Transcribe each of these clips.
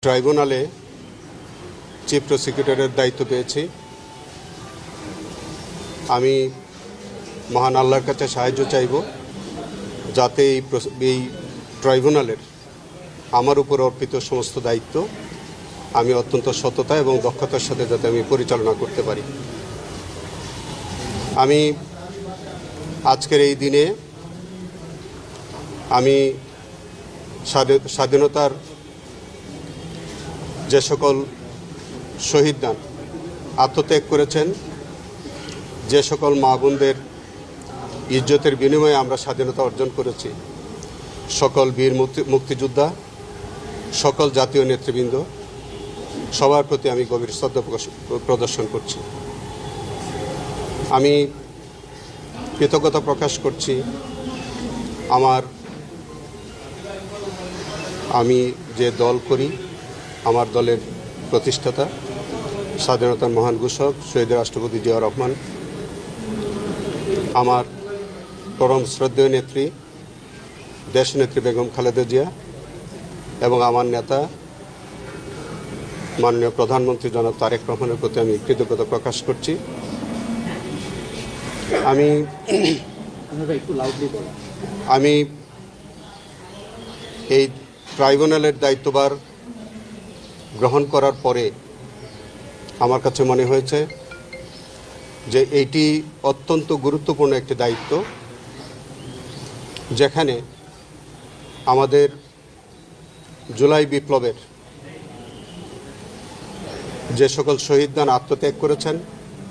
ট্রাইব্যুনালে চিফ প্রসিকিউটরের দায়িত্ব পেয়েছি। আমি মহান আল্লাহর কাছে সাহায্য চাইব যাতে এই ট্রাইব্যুনালের আমার উপর অর্পিত সমস্ত দায়িত্ব আমি অত্যন্ত সততা এবং দক্ষতার সাথে যাতে আমি পরিচালনা করতে পারি। আমি আজকের এই দিনে আমি স্বাধীনতার যে সকল শহীদগণ আত্মত্যাগ করেছেন, যে সকল মা বোনদের ইজ্জতের বিনিময়ে আমরা স্বাধীনতা অর্জন করেছি, সকল বীর মুক্তিযোদ্ধা, সকল জাতীয় নেতৃবৃন্দ, সবার প্রতি আমি গভীর শ্রদ্ধা প্রদর্শন করছি। আমি কৃতজ্ঞতা প্রকাশ করছি আমি যে দল করি, আমার দলের প্রতিষ্ঠাতা স্বাধীনতার মহান ঘোষক শহীদ রাষ্ট্রপতি জিয়াউর রহমান, আমার পরম শ্রদ্ধেয় নেত্রী দেশনেত্রী বেগম খালেদা জিয়া এবং আমার নেতা মাননীয় প্রধানমন্ত্রী জনাব তারেক রহমানের প্রতি আমি কৃতজ্ঞতা প্রকাশ করছি। আমি এই ট্রাইব্যুনালের দায়িত্বভার গ্রহণ করার পরে আমার কাছে মনে হয়েছে যে এইটি অত্যন্ত গুরুত্বপূর্ণ একটি দায়িত্ব, যেখানে আমাদের জুলাই বিপ্লবের যে সকল শহীদগণ আত্মত্যাগ করেছেন,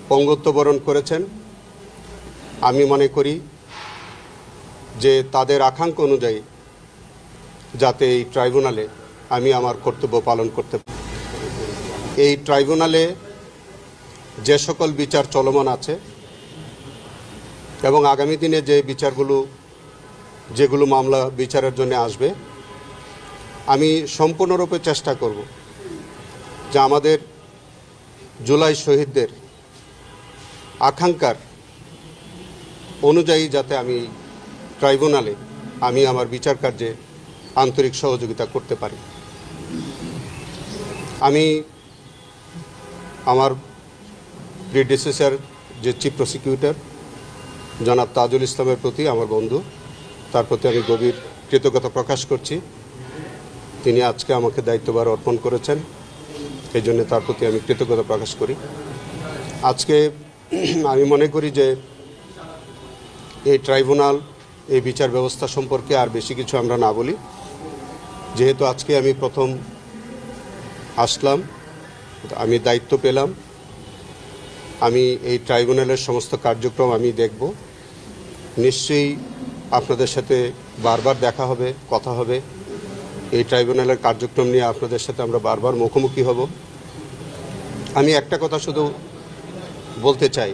পঙ্গুত্ব বরণ করেছেন, আমি মনে করি যে তাদের আকাঙ্ক্ষা অনুযায়ী যাতে এই ট্রাইব্যুনালে আমি আমার কর্তব্য পালন করতে পারি। এই ট্রাইব্যুনালে যে সকল বিচার চলমান আছে এবং আগামী দিনে যে যেগুলো মামলা বিচারের জন্য আসবে, আমি সম্পূর্ণরূপে চেষ্টা করব যে আমাদের জুলাই শহীদদের আকাঙ্ক্ষার অনুযায়ী যাতে আমি ট্রাইব্যুনালে আমি আমার বিচার কার্যে আন্তরিক সহযোগিতা করতে পারি। আমি আমার প্রিডিসেসর যে চিফ প্রসিকিউটর জনাব তাজুল ইসলামের প্রতি, আমার বন্ধু, তার প্রতি আমি গভীর কৃতজ্ঞতা প্রকাশ করছি। তিনি আজকে আমাকে দায়িত্বভার অর্পণ করেছেন, এই জন্য তার প্রতি আমি কৃতজ্ঞতা প্রকাশ করি। আজকে আমি মনে করি যে এই ট্রাইব্যুনাল, এই বিচার ব্যবস্থা সম্পর্কে আর বেশি কিছু আমরা না বলি, যেহেতু আজকে আমি প্রথম আসলাম, আমি দায়িত্ব পেলাম, আমি এই ট্রাইব্যুনালের সমস্ত কার্যক্রম আমি দেখব। নিশ্চয়ই আপনাদের সাথে বারবার দেখা হবে, কথা হবে, এই ট্রাইব্যুনালের কার্যক্রম নিয়ে আপনাদের সাথে আমরা বারবার মুখোমুখি হব। আমি একটা কথা শুধু বলতে চাই,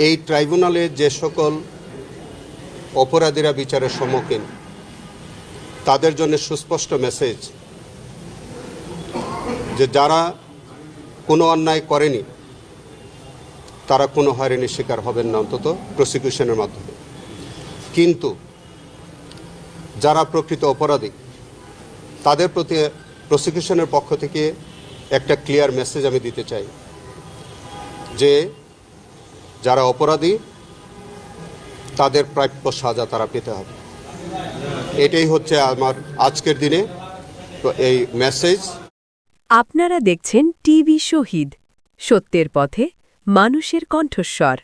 এই ট্রাইব্যুনালে যে সকল অপরাধীরা বিচারের সম্মুখীন, তাদের জন্য সুস্পষ্ট মেসেজ যে যারা কোনো অন্যায় করেনি তারা কোনো হয়রানির শিকার হবেন না, অন্তত প্রসিকিউশনের মাধ্যমে। কিন্তু যারা প্রকৃত অপরাধী, তাদের প্রতি প্রসিকিউশনের পক্ষ থেকে একটা ক্লিয়ার মেসেজ আমি দিতে চাই যে যারা অপরাধী তাদের প্রাপ্য সাজা তারা পেতে হবে। এটাই হচ্ছে আমার আজকের দিনে এই মেসেজ। আপনারা দেখছেন টিভি শহীদ, সত্যের পথে মানুষের কণ্ঠস্বর।